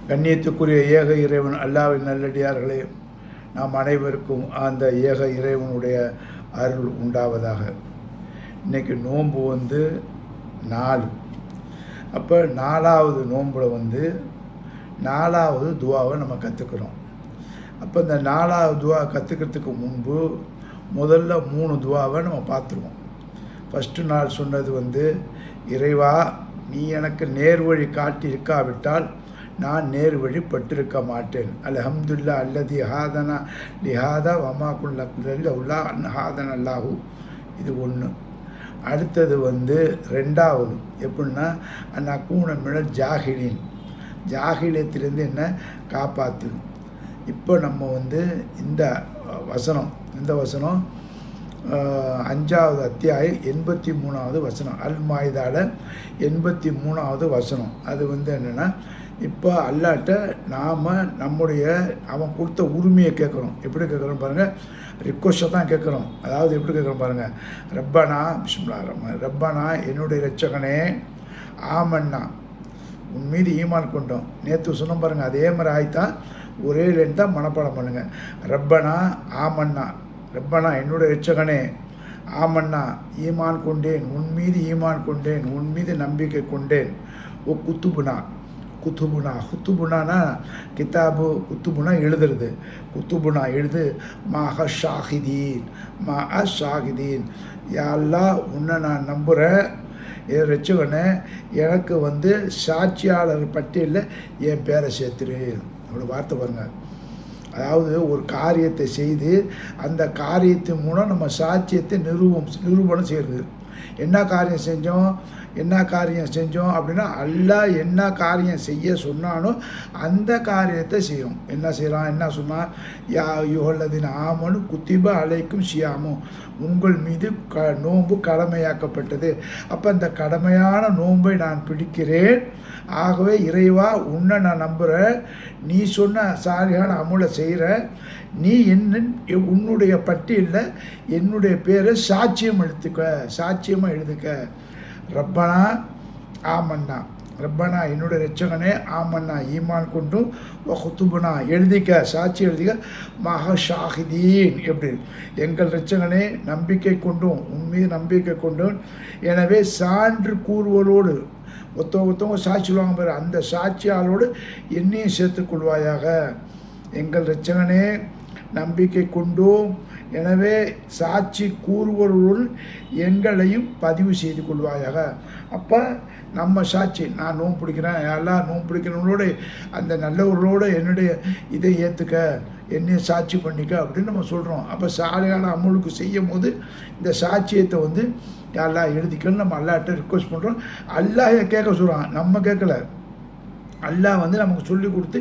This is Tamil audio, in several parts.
கண்ணியத்துக்குரிய ஏக இறைவன் அல்லாஹ்வின் நல்லடியார்களே, நாம் அனைவருக்கும் அந்த ஏக இறைவனுடைய அருள் உண்டாவதாக. இன்றைக்கி நோன்பு 4. அப்போ 4வது நோம்பில் 4வது துவாவை நம்ம கற்றுக்கிறோம். அப்போ இந்த 4வது துவா கற்றுக்கிறதுக்கு முன்பு முதல்ல 3 துவாவை நம்ம பார்த்துருவோம். ஃபஸ்ட்டு நாள் சொன்னது இறைவா, நீ எனக்கு நேர்வழி காட்டியிருக்காவிட்டால் நான் நேர்வழி பட்டிருக்க மாட்டேன். அல்ஹம்துலில்லா அல்லதி ஹாதனா லிஹாதா வமா குல்லா உல்லா ஹாதன் அல்லாஹூ. இது 1. அடுத்தது 2வது எப்படின்னா அந்நக்கூன மினல் ஜாஹிலின், ஜாகிலியத்திலேருந்து என்ன காப்பாற்று. இப்போ நம்ம இந்த வசனம் 5வது அத்தியாயம் 83வது வசனம், அல் மாயிதால 83வது வசனம். அது என்னென்னா, இப்போ அல்லாட்ட நாம் நம்முடைய அவன் கொடுத்த உரிமையை கேட்குறோம். எப்படி கேட்குறோம் பாருங்கள், ரிக்வஸ்ட்டை தான் கேட்குறோம். அதாவது எப்படி கேட்குறோம் பாருங்கள், ரப்பனா பிஸ்மில்லாஹ் ரஹ்மான் ரப்பனா, என்னுடைய இரட்சகனே, ஆமன்னா, உன் மீது ஈமான் கொண்டோம். நேற்று சொன்னோம் பாருங்கள், அதே மாதிரி ஆயித்தான் ஒரே லைன் தான் மனப்பாடம் பண்ணுங்கள். ரப்பனா ஆமன்னா, ரப்பனா என்னுடைய இரட்சகனே, ஆமன்னா ஈமான் கொண்டேன், உன் மீது ஈமான் கொண்டேன், உன் மீது நம்பிக்கை கொண்டேன். ஓ குத்துபுனா, குத்துபுனா, குத்துபுனானா கிதாபு, குத்துபுனா எழுதுறது, குத்துபுனா எழுது. மாக ஷாஹிதீன், மா அ ஷாஹிதீன், யாரெல்லாம் உன்னை நான் நம்புகிறேன், என் ரட்சகனை எனக்கு சாட்சியாளர் பட்டியலில் என் பேரை சேர்த்துரு. அவ்வளோ வார்த்தை பாருங்கள். அதாவது ஒரு காரியத்தை செய்து அந்த காரியத்தின் மூலம் நம்ம சாட்சியத்தை நிரூபணம் செய்கிறது. என்ன காரியம் செஞ்சோம் அப்படின்னா, அல்லாஹ் என்ன காரியம் செய்ய சொன்னானோ அந்த காரியத்தை செய்யும். என்ன செய்கிறான், என்ன சொன்னால், யா யுஹல்லதீன ஆமனு குத்திப அலைக்கும் ஷியாமும், உங்கள் மீது நோன்பு கடமையாக்கப்பட்டது. அப்போ அந்த கடமையான நோன்பை நான் பிடிக்கிறேன். ஆகவே இறைவா, உன்னை நான் நம்புகிறேன், நீ சொன்ன சாலிகான அமுலை செய்கிற, நீ உன்னுடைய பட்டியலில் என்னுடைய பேரை சாட்சியமாக எழுதுக்க. ரப்பனா ஆமன்னா, ரப்பனா என்னுடைய இரட்சகனே, ஆமன்னா ஈமான் கொண்டும், குத்துபுனா எழுதிக்க, சாட்சி எழுதிக்க, மக ஷாஹிதீன் எப்படி, எங்கள் இரட்சகனே நம்பிக்கை கொண்டும், உன் மீது நம்பிக்கை கொண்டும், எனவே சான்று கூறுவதோடு, ஒருத்தவங்க சாட்சி சொல்லுவாங்க பாரு, அந்த சாட்சியாளோடு என்னையும் சேர்த்துக்கொள்வாயாக. எங்கள் இரட்சகனே நம்பிக்கை கொண்டோம், எனவே சாட்சி கூறுவர்களுள் எங்களையும் பதிவு செய்து கொள்வாயாக. அப்போ நம்ம சாட்சி, நான் நோன்பு பிடிக்கிறேன், எல்லாம் நோன்பு பிடிக்கிறவங்களோட அந்த நல்லவர்களோடு என்னுடைய இதை ஏற்றுக்க, என்னையை சாட்சி பண்ணிக்க அப்படின்னு நம்ம சொல்கிறோம். அப்போ சாலையான அமலுக்கு செய்யும் போது இந்த சாட்சியத்தை எல்லாம் எழுதிக்கன்னு நம்ம அல்லாட்ட ரிக்வஸ்ட் பண்ணுறோம். அல்லாஹ் கேட்க சொல்கிறான், நம்ம கேட்கல. அல்லாஹ் நமக்கு சொல்லி கொடுத்து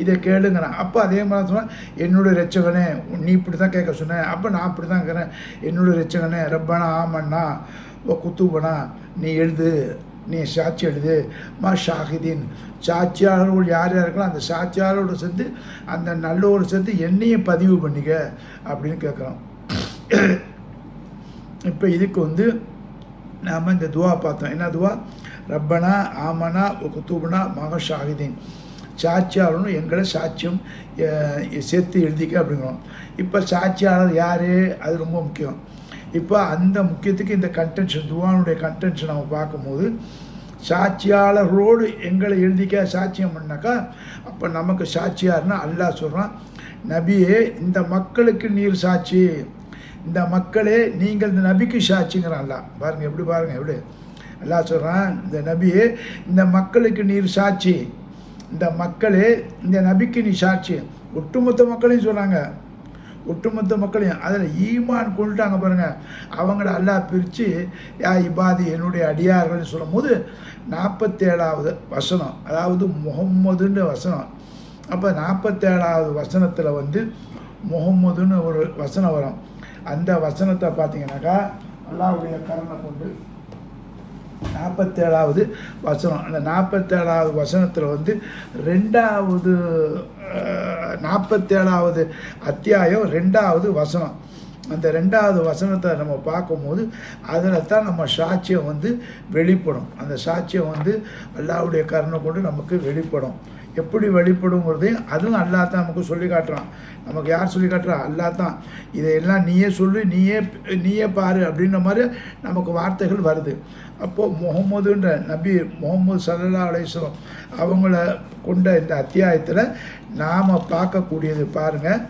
இதை கேளுங்கிறான். அப்போ அதே மாதிரி சொன்னால், என்னுடைய இரட்சகனே, நீ இப்படி தான் கேட்க சொன்னேன், அப்போ நான் இப்படி தான் இருக்கிறேன். என்னுடைய இரட்சகனே ரப்பனா ஆமன்னா ஓ குத்துபனா, நீ எழுது, நீ சாட்சி எழுது. மா ஷாஹிதீன், சாட்சியாளர்கள் யார் இருக்கலாம் அந்த சாட்சியாளரோடு சேர்ந்து அந்த நல்லோடு சேர்த்து என்னையும் பதிவு பண்ணிக்க அப்படின்னு கேட்குறோம். இப்போ இதுக்கு நாம் இந்த துவா பார்த்தோம். என்ன துவா? ரப்பனா ஆமனா குத்துபனா மக ஷாஹிதீன், சாட்சியாளர்னு எங்களை சாட்சியம் சேர்த்து எழுதிக்க அப்படிங்கிறோம். இப்போ சாட்சியாளர் யார், அது ரொம்ப முக்கியம். இப்போ அந்த முக்கியத்துக்கு இந்த கண்டென்ஷன், துவானுடைய கண்டென்ஷன் நம்ம பார்க்கும்போது, சாட்சியாளர்களோடு எங்களை எழுதிக்க சாட்சியம் பண்ணாக்கா, அப்போ நமக்கு சாட்சியார்னா அல்லாஹ் சொல்கிறான், நபியே இந்த மக்களுக்கு நீர் சாட்சி, இந்த மக்களே நீங்கள் இந்த நபிக்கு சாட்சிங்கிறான் அல்லாஹ். பாருங்கள் எப்படி, பாருங்கள் எப்படி அல்லாஹ் சொல்கிறான், இந்த நபியே இந்த மக்களுக்கு நீர் சாட்சி, இந்த மக்களே இந்த நபிக்கு நீ சாட்சி. ஒட்டுமொத்த மக்களையும் சொல்கிறாங்க, ஒட்டுமொத்த மக்களையும். அதில் ஈமான் கொண்டுட்டாங்க பாருங்கள், அவங்கள அல்லாஹ் பிரித்து யா இபாதி என்னுடைய அடியார்கள்னு சொல்லும் போது 47வது வசனம், அதாவது முஹம்மதுன்ற வசனம். அப்போ 47வது வசனத்தில் முஹம்மதுன்னு ஒரு வசனம் வரும். அந்த வசனத்தை பார்த்தீங்கன்னாக்கா அல்லாஹ்வுடைய கருணை கொண்டு 47வது வசனம், அந்த 47வது வசனத்தில் 2வது 47வது அத்தியாயம் 2வது வசனம். அந்த 2வது வசனத்தை நம்ம பார்க்கும்போது அதில் தான் நம்ம சாட்சியம் வெளிப்படும். அந்த சாட்சியம் அல்லாஹ்வுடைய கருணை கொண்டு நமக்கு வெளிப்படும். எப்படி வழிபடுங்கிறதையும் அதுவும் அல்லாஹ் தான் நமக்கு சொல்லி காட்டுறான். நமக்கு யார் சொல்லி காட்டுறா? அல்லாஹ் தான். இதையெல்லாம் நீயே சொல்லு, நீயே பாரு அப்படின்ற மாதிரி நமக்கு வார்த்தைகள் வருது. அப்போது முகமதுன்ற நபி முகமது ஸல்லல்லாஹு அலைஹி வஸல்லம் அவங்கள கொண்ட இந்த அத்தியாயத்தில் நாம் பார்க்கக்கூடியது பாருங்கள்.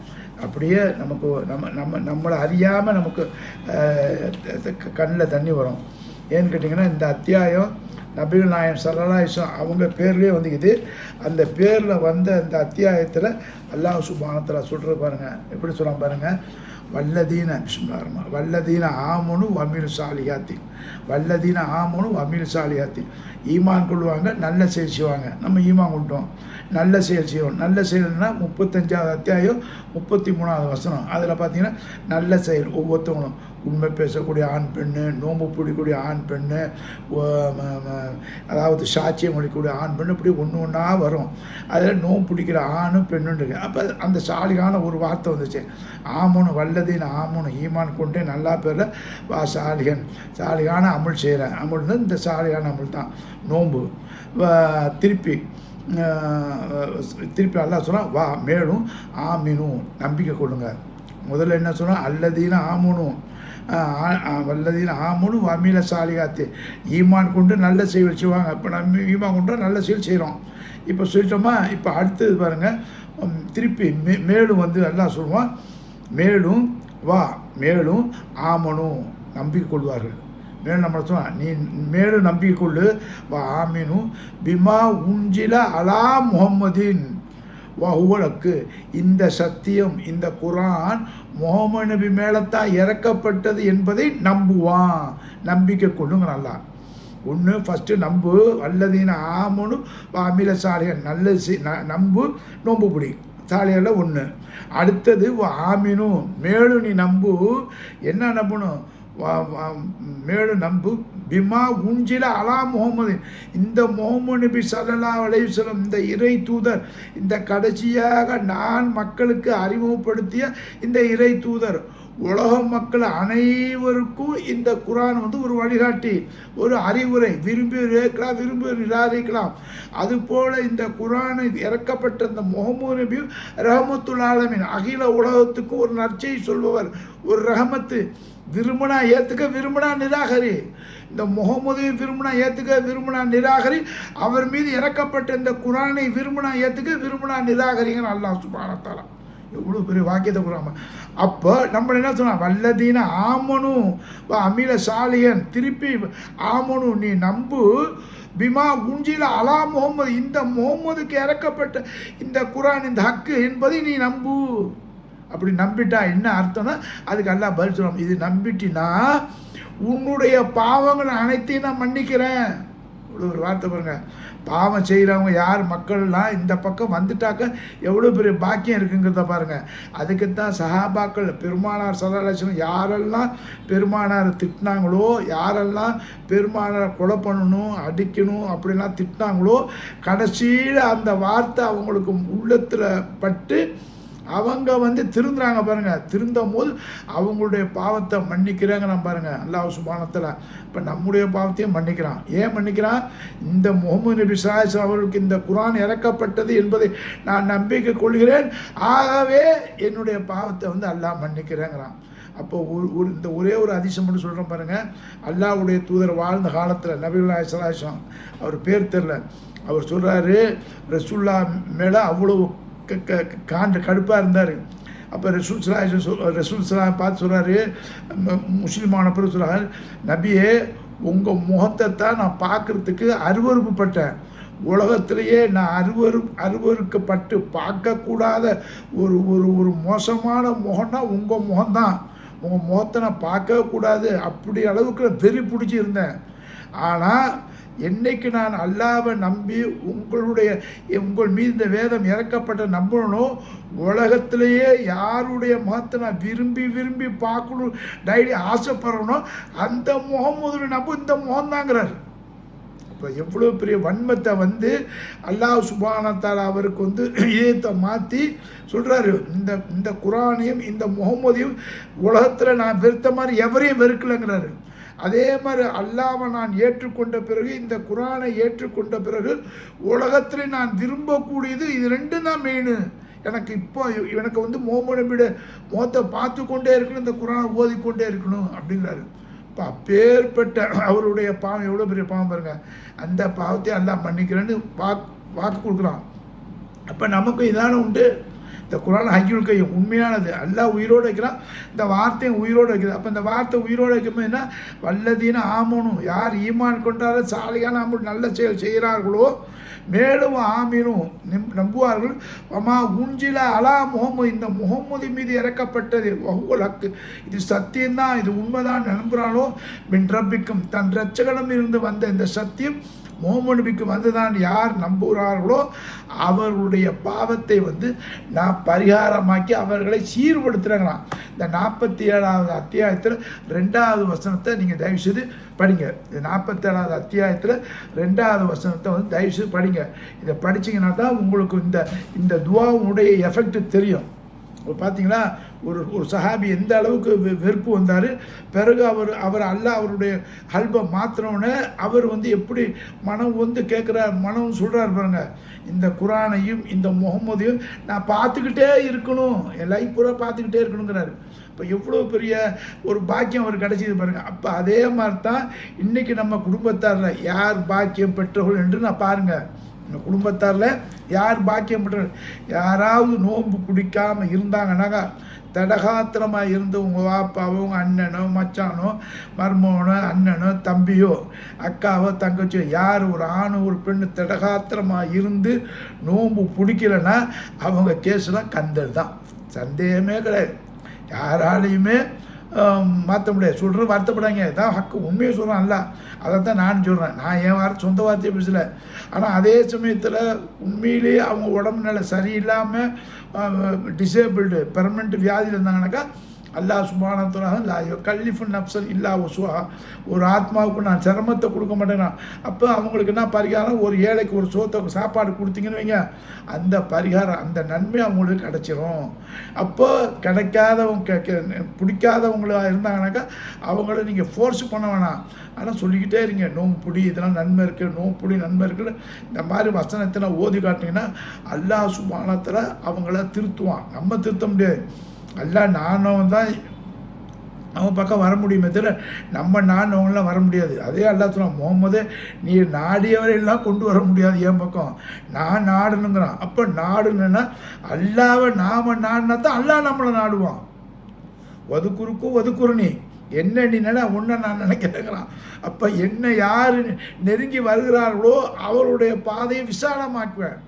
அப்படியே நமக்கு நம்மளை அறியாமல் நமக்கு கண்ணில் தண்ணி வரும். ஏன்னு கேட்டிங்கன்னா, இந்த அத்தியாயம் நபிகள் நாயகம் ஸல்லல்லாஹு அலைஹி வஸல்லம் அவங்க பேர்லேயே வந்துக்குது. அந்த பேரில் வந்த அந்த அத்தியாயத்தில் அல்லாஹ் சுப்ஹானஹு வ தஆலா சொல்கிறது பாருங்கள். எப்படி சொல்கிறான் பாருங்கள். வல்லதீன பிஸ்மில்லாஹிர் வல்லதீன ஆமனு வமிலு சாலிஹாத்தி, வல்லதீன ஆமனு வமிலு சாலிஹாத்தி, ஈமான் கொள்வாங்க, நல்ல செயல் செய்வாங்க. நம்ம ஈமான் கொண்டோம், நல்ல செயல் செய்வோம். நல்ல செயல்னா 35வது அத்தியாயம் 33வது வசனம். அதில் பார்த்தீங்கன்னா நல்ல செயல் ஒவ்வொருத்தவங்களும் உண்மை பேசக்கூடிய ஆண் பெண்ணு, நோன்பு பிடிக்கக்கூடிய ஆண் பெண்ணு, அதாவது சாட்சியம் அளிக்கக்கூடிய ஆண் பெண்ணு, இப்படி ஒன்று ஒன்றா வரும். அதில் நோன்பு பிடிக்கிற ஆணும் பெண்ணுன்னு. அப்போ அந்த சாலிகான ஒரு வார்த்தை வந்துச்சு. ஆமனு வல்லதீன் ஆமனு, ஈமான் கொண்டே நல்லா பேரில் வா சாலிகன், சாலிகான அமுல் செய்கிறேன். அமுல் இந்த சாலிகான அமுல் தான் நோன்பு. திருப்பி அல்லாஹ் சொன்னால் வா மேலும் ஆமினும், நம்பிக்கை கொள்ளுங்க. முதல்ல என்ன சொன்னால் அல்லதீன ஆமனும் வல்லதீன ஆமனும் வமீல சாலிகாத்து, ஈமான் கொண்டு நல்ல செயல் செய்வாங்க. இப்போ நம்ம ஈமான் கொண்டு நல்ல செயல் செய்கிறோம். இப்போ சொல்லிட்டோமா? இப்போ அடுத்தது பாருங்கள். திருப்பி மேலும் வந்து அல்லாஹ் சொல்லுவான், மேலும் வா மேலும் ஆமனும், நம்பிக்கை கொள்வார்கள். மேலும் நம்ம சொன்னால் நீ மேலும் நம்பிக்கை கொள்ளு. வா ஆமினும் பிமா உஞ்சில அலா முஹம்மதின் வஹுவலக்கு, இந்த சத்தியம் இந்த குரான் முஹம்மது நபி மேலத்தான் இறக்கப்பட்டது என்பதை நம்புவான், நம்பிக்கை கொள்ளுங்க. நல்லா ஒன்று ஃபஸ்ட்டு நம்பு, அல்லதீன ஆமனு அமில சாலிகன், நல்ல நம்பு, நோம்பு பிடி சாலியில் ஒன்று. அடுத்தது ஆமினும், மேலும் நீ நம்பு. என்ன நம்பணும்? மேலும் நம்பு பிமா உஞ்சில அலா முஹம்மது, இந்த முஹம்மது நபி ஸல்லல்லாஹு அலைஹி வஸல்லம் இந்த இறை தூதர், இந்த கடைசியாக நான் மக்களுக்கு அறிமுகப்படுத்திய இந்த இறை தூதர், உலக மக்கள் அனைவருக்கும் இந்த குரான் வந்து ஒரு வழிகாட்டி, ஒரு அறிவுரை. விரும்பி இருக்கலாம், விரும்பி நிராகரிக்கலாம். அதுபோல் இந்த குரானை இறக்கப்பட்ட இந்த முஹம்மது நபி ரஹமத்துல் ஆலமீன், அகில உலகத்துக்கு ஒரு நற்செய்தி சொல்பவர், ஒரு ரஹமத்து. விரும்பினா ஏற்றுக்க, விரும்பினா நிராகரி. இந்த முகமதையும் விரும்பினா ஏற்றுக்க, விரும்பினா நிராகரி. அவர் மீது இறக்கப்பட்ட இந்த குரானை விரும்பினா ஏற்றுக்க, விரும்பினா நிராகரிங்கன்னு அல்லாஹ் சுப்ஹானஹு வ தஆலா எவ்வளோ பெரிய வாக்கியத்தை கொடுறாம. அப்போ நம்ம என்ன சொன்னால் வல்லதீன ஆமனு அமில சாலியன், திருப்பி ஆமனு நீ நம்பு, பிமா உஞ்சில அலா முஹம்மது, இந்த முஹம்மதுக்கு இறக்கப்பட்ட இந்த குரான் இந்த ஹக்கு என்பதை நீ நம்பு. அப்படி நம்பிட்டா என்ன அர்த்தம்னா, அதுக்கு அல்லாஹ் பதில் சொல்லணும். இது நம்பிட்டினா உன்னுடைய பாவங்கள் அனைத்தையும் நான் மன்னிக்கிறேன். ஒரு வார்த்தை பாருங்க. பாவம் செய்கிறவங்க யார் மக்கள்லாம் இந்த பக்கம் வந்துட்டாக்க எவ்வளோ பெரிய பாக்கியம் இருக்குங்கிறத பாருங்கள். அதுக்குத்தான் சஹாபாக்கள் பெருமானார் ஸல்லல்லாஹு அலைஹி வஸல்லம் யாரெல்லாம் பெருமானார் திட்டினாங்களோ, யாரெல்லாம் பெருமானார் கொலை பண்ணணும், அடிக்கணும் அப்படிலாம் திட்டினாங்களோ, கடைசியில் அந்த வார்த்தை அவங்களுக்கு உள்ளத்தில் பட்டு அவங்க வந்து திருந்துறாங்க பாருங்கள். திருந்தும் போது அவங்களுடைய பாவத்தை மன்னிக்கிறாங்க. நம்ம பாருங்கள் அல்லாஹ் சுப்ஹானஹு வ தஆலா இப்போ நம்முடைய பாவத்தையும் மன்னிக்கிறான். ஏன் மன்னிக்கிறான்? இந்த முஹம்மது நபி ஸல்லல்லாஹு அலைஹி வஸல்லம் அவர்களுக்கு இந்த குரான் இறக்கப்பட்டது என்பதை நான் நம்பிக்கை கொள்கிறேன், ஆகவே என்னுடைய பாவத்தை வந்து அல்லாஹ் மன்னிக்கிறேங்கிறான். அப்போது இந்த ஒரே ஒரு அதிசயம் மட்டும் சொல்கிறேன் பாருங்கள். அல்லாஹ்வுடைய தூதர் வாழ்ந்த காலத்தில் நபிகள் நாயகம் ஸல்லல்லாஹு அலைஹி வஸல்லம், அவர் பேர் தெரில, அவர் சொல்கிறாரு ரசூலுல்லா மேலே அவ்வளோ கடுப்பாக இருந்தார். அப்போ ரசூல் ஸல்லல்லாஹு பார்த்து சொல்கிறாரு, முஸ்லீமான பிறகு சொல்கிறார், நபியே உங்கள் முகத்தை தான் நான் பார்க்குறதுக்கு அருவருப்புப்பட்டேன். உலகத்திலேயே நான் அருவருக்கப்பட்டு பார்க்கக்கூடாத ஒரு ஒரு ஒரு மோசமான முகம்னா உங்கள் முகம்தான். உங்கள் முகத்தை நான் பார்க்கவே கூடாது, அப்படி அளவுக்கு வெறி பிடிச்சி இருந்தேன். ஆனால் என்னைக்கு நான் அல்லாஹ்வை நம்பி உங்கள் மீது இந்த வேதம் இறக்கப்பட்ட நம்பணும், உலகத்திலேயே யாருடைய முகத்தை நான் விரும்பி விரும்பி பார்க்கணும், டைலி ஆசைப்படணும், அந்த முகமது நம்ப இந்த முகம்தாங்கிறார். இப்போ எவ்வளோ பெரிய வன்மத்தை வந்து அல்லாஹ் சுப்ஹானஹு வ தஆலா அவருக்கு வந்து இதயத்தை மாற்றி சொல்கிறாரு, இந்த குரானையும் இந்த முகமதையும் உலகத்தில் நான் வெறுத்த மாதிரி எவரையும் வெறுக்கலைங்கிறாரு. அதே மாதிரி அல்லாஹ்வை நான் ஏற்றுக்கொண்ட பிறகு, இந்த குர்ஆனை ஏற்றுக்கொண்ட பிறகு உலகத்தில் நான் விரும்பக்கூடியது இது ரெண்டும் தான் மெயின். எனக்கு இப்போ எனக்கு வந்து முஹம்மது நபியோட முகத்தை பார்த்து கொண்டே இருக்கணும், இந்த குர்ஆனை ஓதிக்கொண்டே இருக்கணும் அப்படிங்கிறாரு. இப்போ அப்பேற்பட்ட அவருடைய பாவம் எவ்வளோ பெரிய பாவம் பாருங்கள். அந்த பாவத்தை அல்லாஹ் மன்னிக்கிறேன்னு வாக்கு கொடுக்குறான். அப்போ நமக்கும் இதான உண்டு. இந்த குர்ஆன் ஹய்யுல் கய்யூம் உண்மையானது. அல்லாஹ் உயிரோடு வைக்கிறான், இந்த வார்த்தையும் உயிரோடு வைக்கிறது. அப்போ இந்த வார்த்தை உயிரோடு வைக்கும்போது என்ன, வல்லதீன ஆமனும், யார் ஈமான் கொண்டாலும் சாலியான நல்ல செயல் செய்கிறார்களோ மேலும் ஆமீனும் நம்புவார்கள். அம்மா உஞ்சில அலா முகமது, இந்த முகம்மது மீது இறக்கப்பட்டது வஹுவல் ஹக்கு, இது சத்தியம்தான், இது உண்மைதான் நம்புகிறானோ மின் ரப்பிக்கும், தன் இரட்சகனிடம் இருந்து வந்த இந்த சத்தியம் முஹம்மது நபிக்கு வந்துதான் யார் நம்புகிறார்களோ அவர்களுடைய பாவத்தை வந்து நான் பரிகாரமாக்கி அவர்களை சீர்படுத்துகிறாங்களாம். இந்த 47வது அத்தியாயத்தில் 2வது வசனத்தை நீங்கள் தயவுசெய்து படிங்க. இந்த 47வது அத்தியாயத்தில் 2வது வசனத்தை வந்து தயவுசெய்து படிங்க. இதை படிச்சிங்கன்னா தான் உங்களுக்கு இந்த துவாவுடைய எஃபெக்ட் தெரியும். பார்த்தீங்களா, ஒரு சஹாபி எந்த அளவுக்கு வெறுப்பு வந்தார். பிறகு அவர் அல்லாஹ் அவருடைய ஹல்பை மாற்றினோடனே அவர் வந்து எப்படி மனம் வந்து கேட்குறார், மனம் சொல்கிறார் பாருங்க, இந்த குர்ஆனையும் இந்த முஹம்மதையும் நான் பார்த்துக்கிட்டே இருக்கணும், என் லைஃப் பூரா பார்த்துக்கிட்டே இருக்கணுங்கிறாரு. இப்போ எவ்வளோ பெரிய ஒரு பாக்கியம் அவர் கிடைச்சிது பாருங்கள். அப்போ அதே மாதிரி தான் இன்றைக்கி நம்ம குடும்பத்தாரில் யார் பாக்கியம் பெற்றவர்கள் என்று நான் பாருங்கள். இந்த குடும்பத்தாரில் யார் பாக்கியம் பெற்றவர்கள், யாராவது நோன்பு பிடிக்காமல் இருந்தாங்கன்னாக்கா, தடகாத்திரமாக இருந்து உங்கள் வாப்பாவோ உங்கள் அண்ணனோ மச்சானோ மருமகனோ அண்ணனோ தம்பியோ அக்காவோ தங்கச்சியோ யார் ஒரு ஆண் ஒரு பெண்ணு தடகாத்திரமாக இருந்து நோன்பு பிடிக்கலைன்னா அவங்க கேஸ்லாம் கந்தல் தான், சந்தேகமே கிடையாது. யாராலையுமே மாற்ற முடியாது. சொல்கிற வருத்தப்படாங்க, இதான் ஹக்கு, உண்மையை சொல்கிறேன் அல்ல, அதை தான் நான் சொல்கிறேன். நான் என் சொந்த வார்த்தையை பேசலை. ஆனால் அதே சமயத்தில் உண்மையிலேயே அவங்க உடம்பு நிலை சரியில்லாமல் டிசேபிள்டு பெர்மனெண்ட் வியாதியில் இருந்தாங்கனாக்கா அல்லாஹ் சுப்ஹானஹு வ தஆலா லா யுகல்லிஃபு நஃப்ஸன் இல்லா வஸ்ஸுஹா, ஒரு ஆத்மாவுக்கு நான் சிரமத்தை கொடுக்க மாட்டேன்னா. அப்போ அவங்களுக்கு என்ன பரிகாரம், ஒரு ஏழைக்கு ஒரு சோத்தை சாப்பாடு கொடுத்தீங்கன்னு வைங்க, அந்த பரிகாரம் அந்த நன்மை அவங்களுக்கு கிடச்சிரும். அப்போ கிடைக்காதவங்க பிடிக்காதவங்களா இருந்தாங்கனாக்கா அவங்கள நீங்கள் ஃபோர்ஸ் பண்ண வேணாம், ஆனால் சொல்லிக்கிட்டே இருங்க, நோம்பு பிடி, இதெல்லாம் நன்மை இருக்குது, நோம்பு பிடி நன்மை இருக்குன்னு இந்த மாதிரி வசனத்தில் ஓதி காட்டிங்கன்னா அல்லாஹ் சுப்ஹானஹு வ தஆலா அவங்கள திருத்துவான். நம்ம திருத்த முடியாது. அல்லாஹ் நானும் தான் அவன் பக்கம் வர முடியுமே தவிர நம்ம நானவங்களாம் வர முடியாது. அதே அல்லாஹ் சொல்லுவான், முகம்மது நீ நாடியவரையெல்லாம் கொண்டு வர முடியாது என் பக்கம், நான் நாடணுங்கிறான். அப்போ நாடுனா அல்லாவை நாம் நாடினா தான் அல்லாஹ் நம்மளை நாடுவான். வதுக்குறுக்கும் வதுக்குறுனி, என்ன நீ உன்னை நான் நினைக்கிறேங்கிறான். அப்போ என்னை யார் நெருங்கி வருகிறார்களோ அவருடைய பாதையை விசாலமாக்குவேன்.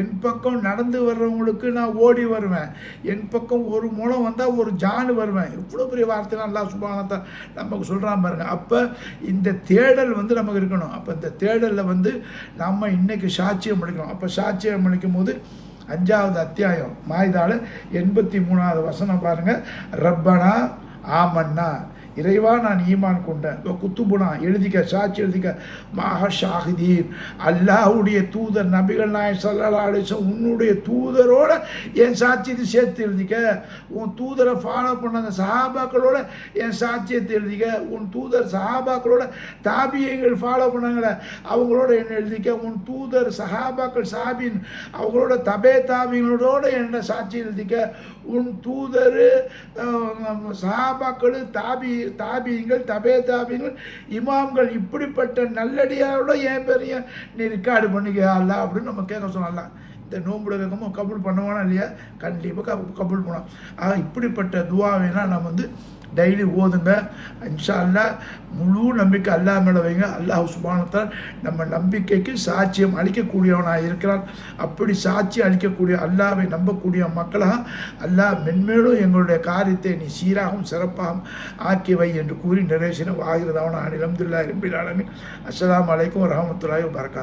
என் பக்கம் நடந்து வர்றவங்களுக்கு நான் ஓடி வருவேன், என் பக்கம் ஒரு முளம் வந்தால் ஒரு ஜானு வருவேன். இவ்வளோ பெரிய வார்த்தைலாம் அல்லாஹ் சுப்ஹானஹு வ தஆலா நமக்கு சொல்கிறான் பாருங்க. அப்போ இந்த தேடல் வந்து நமக்கு இருக்கணும். அப்போ இந்த தேடலில் வந்து நம்ம இன்றைக்கி சாட்சியம் அளிக்கணும். அப்போ சாட்சியம் அளிக்கும் போது 5வது அத்தியாயம் மாயிதால 83வது வசனம் பாருங்கள். ரப்பனா ஆமன்னா, இறைவா நான் ஈமான் கொண்டேன், குத்துபுனா எழுதிக்க, சாட்சி எழுதிக்க, மஹா ஷாஹிதீன், அல்லாஹ்வுடைய தூதர் நபிகள் நாயகம் ஸல்லல்லாஹு அலைஹி வஸல்லம் உன்னுடைய தூதரோட என் சாட்சியத்தை சேர்த்து எழுதிக்க, உன் தூதரை ஃபாலோ பண்ண அந்த சஹாபாக்களோட என் சாட்சியத்தை எழுதிக்க, உன் தூதர் சஹாபாக்களோட தாபியங்கள் ஃபாலோ பண்ணாங்களே அவங்களோட என்ன எழுதிக்க, உன் தூதர் சஹாபாக்கள் சாபின் அவங்களோட தபே தாபிகளோட என்ன சாட்சி எழுதிக்க, உன் தூதர் சஹாபாக்கள் தாபியங்கள் தபே தாபியங்கள் இமாம்கள் இப்படிப்பட்ட நல்லடியாரோட என் பேரையும் நீ ரெக்கார்டு பண்ணிக்க அல்ல அப்படின்னு நம்ம கேட்க சொல்லலாம். இந்த நோம்புல கேட்காம கபூல் பண்ணுவானா இல்லையா, கண்டிப்பாக கபூல் பண்ணுவோம். ஆக இப்படிப்பட்ட துவாவைனா நம்ம வந்து டெய்லி ஓதுங்க. இன்ஷா அல்லாஹ் முழு நம்பிக்கை அல்லாஹ் மேலே வைங்க. அல்லாஹ் சுப்ஹானஹு வ தஆலா நம்ம நம்பிக்கைக்கு சாட்சியம் அளிக்கக்கூடியவனாக இருக்கிறான். அப்படி சாட்சி அளிக்கக்கூடிய அல்லாஹ்வை நம்பக்கூடிய மக்களாக அல்லாஹ் மென்மேலும் எங்களுடைய காரியத்தை நீ சீராகவும் சிறப்பாகவும் ஆக்கி வை என்று கூறி நிறைவேற்றின வாகிறதாவன அல்ஹம்துலில்லாஹி ரப்பில் ஆலமீன். அஸ்ஸலாமு அலைக்கும் வரஹ்மத்துல்லாஹி வபரகாத்துஹு.